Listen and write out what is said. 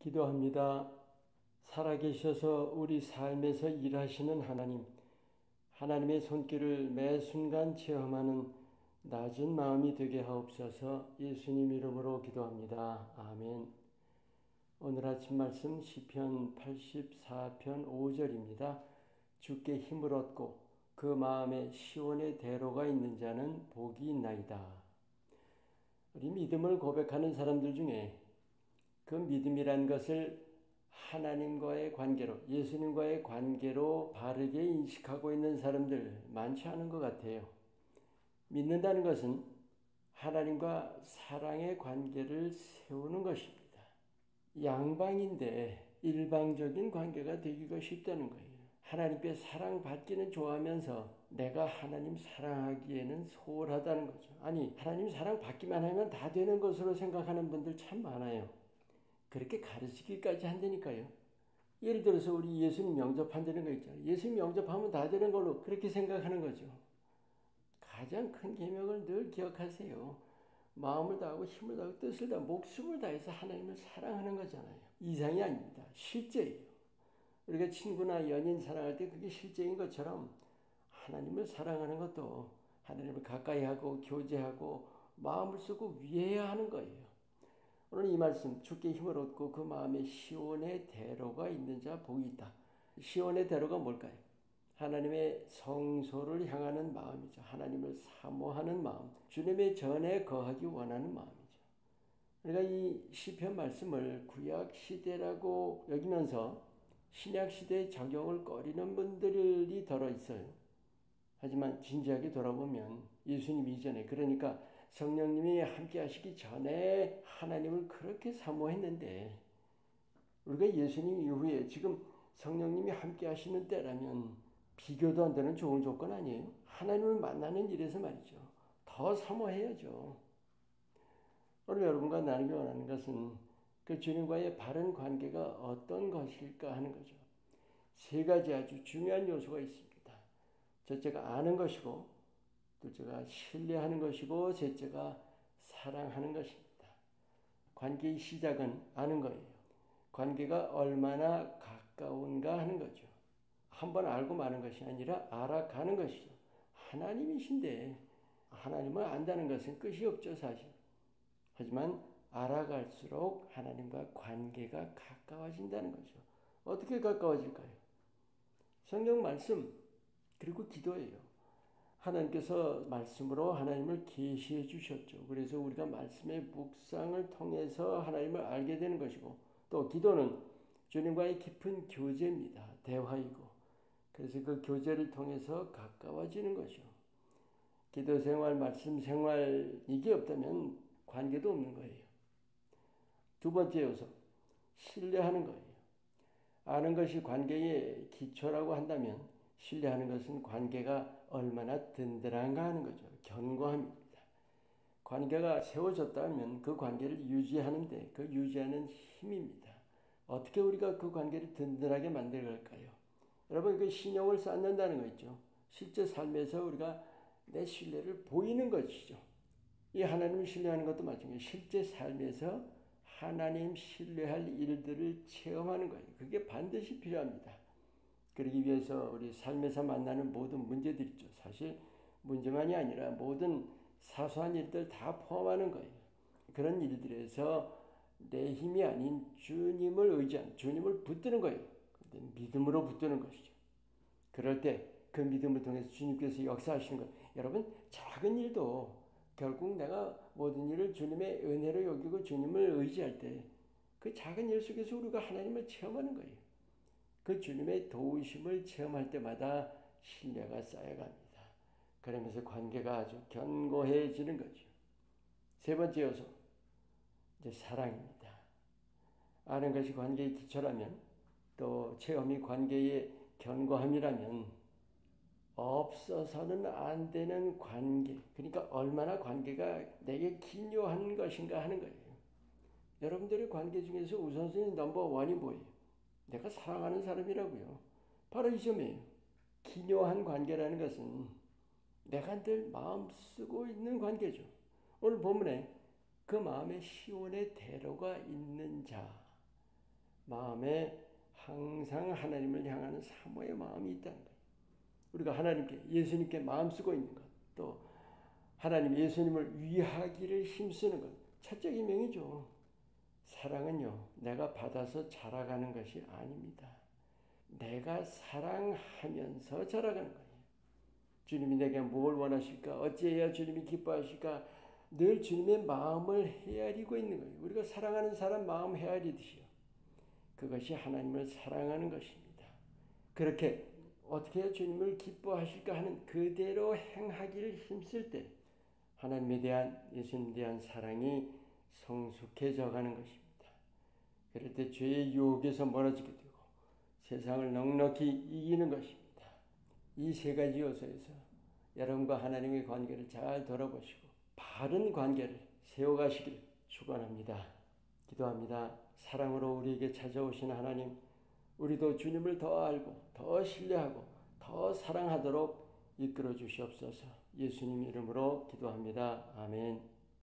기도합니다. 살아계셔서 우리 삶에서 일하시는 하나님, 하나님의 손길을 매 순간 체험하는 낮은 마음이 되게 하옵소서. 예수님 이름으로 기도합니다. 아멘. 오늘 아침 말씀 시편 84편 5절입니다. 주께 힘을 얻고 그 마음에 시온의 대로가 있는 자는 복이 있나이다. 우리 믿음을 고백하는 사람들 중에 그 믿음이란 것을 하나님과의 관계로, 예수님과의 관계로 바르게 인식하고 있는 사람들 많지 않은 것 같아요. 믿는다는 것은 하나님과 사랑의 관계를 세우는 것입니다. 양방인데 일방적인 관계가 되기가 쉽다는 거예요. 하나님께 사랑받기는 좋아하면서 내가 하나님 사랑하기에는 소홀하다는 거죠. 아니, 하나님 사랑받기만 하면 다 되는 것으로 생각하는 분들 참 많아요. 그렇게 가르치기까지 한다니까요. 예를 들어서 우리 예수님 영접한다는 거 있잖아요. 예수님 영접하면 다 되는 걸로 그렇게 생각하는 거죠. 가장 큰 계명을 늘 기억하세요. 마음을 다하고 힘을 다하고 뜻을 다하고 목숨을 다해서 하나님을 사랑하는 거잖아요. 이상이 아닙니다. 실제예요. 우리가 친구나 연인 사랑할 때 그게 실제인 것처럼 하나님을 사랑하는 것도 하나님을 가까이 하고 교제하고 마음을 쓰고 위해야 하는 거예요. 오늘 이 말씀, 주께 힘을 얻고 그 마음에 시온의 대로가 있는 자 복이 있다. 시온의 대로가 뭘까요? 하나님의 성소를 향하는 마음이죠. 하나님을 사모하는 마음, 주님의 전에 거하기 원하는 마음이죠. 우리가 이 시편 말씀을 구약 시대라고 여기면서 신약 시대의 적용을 꺼리는 분들이 더러 있어요. 하지만 진지하게 돌아보면 예수님 이전에, 그러니까 성령님이 함께 하시기 전에 하나님을 그렇게 사모했는데 우리가 예수님 이후에 지금 성령님이 함께 하시는 때라면 비교도 안 되는 좋은 조건 아니에요? 하나님을 만나는 일에서 말이죠. 더 사모해야죠. 오늘 여러분과 나누기 원하는 것은 그 주님과의 바른 관계가 어떤 것일까 하는 거죠. 세 가지 아주 중요한 요소가 있습니다. 첫째가 아는 것이고, 둘째가 신뢰하는 것이고, 셋째가 사랑하는 것입니다. 관계의 시작은 아는 거예요. 관계가 얼마나 가까운가 하는 거죠. 한번 알고 마는 것이 아니라 알아가는 것이죠. 하나님이신데 하나님을 안다는 것은 끝이 없죠, 사실. 하지만 알아갈수록 하나님과 관계가 가까워진다는 거죠. 어떻게 가까워질까요? 성경 말씀, 그리고 기도예요. 하나님께서 말씀으로 하나님을 계시해 주셨죠. 그래서 우리가 말씀의 묵상을 통해서 하나님을 알게 되는 것이고, 또 기도는 주님과의 깊은 교제입니다. 대화이고. 그래서 그 교제를 통해서 가까워지는 거죠. 기도 생활, 말씀 생활, 이게 없다면 관계도 없는 거예요. 두 번째 요소, 신뢰하는 거예요. 아는 것이 관계의 기초라고 한다면 신뢰하는 것은 관계가 얼마나 든든한가 하는 거죠. 견고합니다. 관계가 세워졌다면 그 관계를 유지하는데 그 유지하는 힘입니다. 어떻게 우리가 그 관계를 든든하게 만들어갈까요? 여러분, 그 신용을 쌓는다는 거 있죠. 실제 삶에서 우리가 내 신뢰를 보이는 것이죠. 이 하나님을 신뢰하는 것도 마찬가지예요. 실제 삶에서 하나님 신뢰할 일들을 체험하는 거예요. 그게 반드시 필요합니다. 그러기 위해서 우리 삶에서 만나는 모든 문제들 있죠. 사실 문제만이 아니라 모든 사소한 일들 다 포함하는 거예요. 그런 일들에서 내 힘이 아닌 주님을 의지한, 주님을 붙드는 거예요. 믿음으로 붙드는 것이죠. 그럴 때 그 믿음을 통해서 주님께서 역사하시는 거예요. 여러분, 작은 일도 결국 내가 모든 일을 주님의 은혜로 여기고 주님을 의지할 때 그 작은 일 속에서 우리가 하나님을 체험하는 거예요. 그 주님의 도우심을 체험할 때마다 신뢰가 쌓여갑니다. 그러면서 관계가 아주 견고해지는 거죠. 세 번째 요소, 이제 사랑입니다. 아는 것이 관계의 기초라면, 또 체험이 관계의 견고함이라면 없어서는 안 되는 관계, 그러니까 얼마나 관계가 내게 기묘한 것인가 하는 거예요. 여러분들의 관계 중에서 우선순위 넘버원이 뭐예요? 내가 사랑하는 사람이라고요. 바로 이 점이에요. 기묘한 관계라는 것은 내가 늘 마음 쓰고 있는 관계죠. 오늘 본문에 그 마음에 시온의 대로가 있는 자, 마음에 항상 하나님을 향하는 사모의 마음이 있다는 거예요. 우리가 하나님께 예수님께 마음 쓰고 있는 것, 또 하나님 예수님을 위하기를 힘쓰는 것, 차적 이명이죠. 사랑은요, 내가 받아서 자라가는 것이 아닙니다. 내가 사랑하면서 자라가는 거예요. 주님이 내게 뭘 원하실까? 어찌해야 주님이 기뻐하실까? 늘 주님의 마음을 헤아리고 있는 거예요. 우리가 사랑하는 사람 마음 헤아리듯이요. 그것이 하나님을 사랑하는 것입니다. 그렇게 어떻게 해야 주님을 기뻐하실까 하는 그대로 행하기를 힘쓸 때 하나님에 대한, 예수님에 대한 사랑이 성숙해져 가는 것입니다. 그럴 때 죄의 유혹에서 멀어지게 되고 세상을 넉넉히 이기는 것입니다. 이 세 가지 요소에서 여러분과 하나님의 관계를 잘 돌아보시고 바른 관계를 세워가시길 축원합니다. 기도합니다. 사랑으로 우리에게 찾아오신 하나님, 우리도 주님을 더 알고 더 신뢰하고 더 사랑하도록 이끌어 주시옵소서. 예수님 이름으로 기도합니다. 아멘.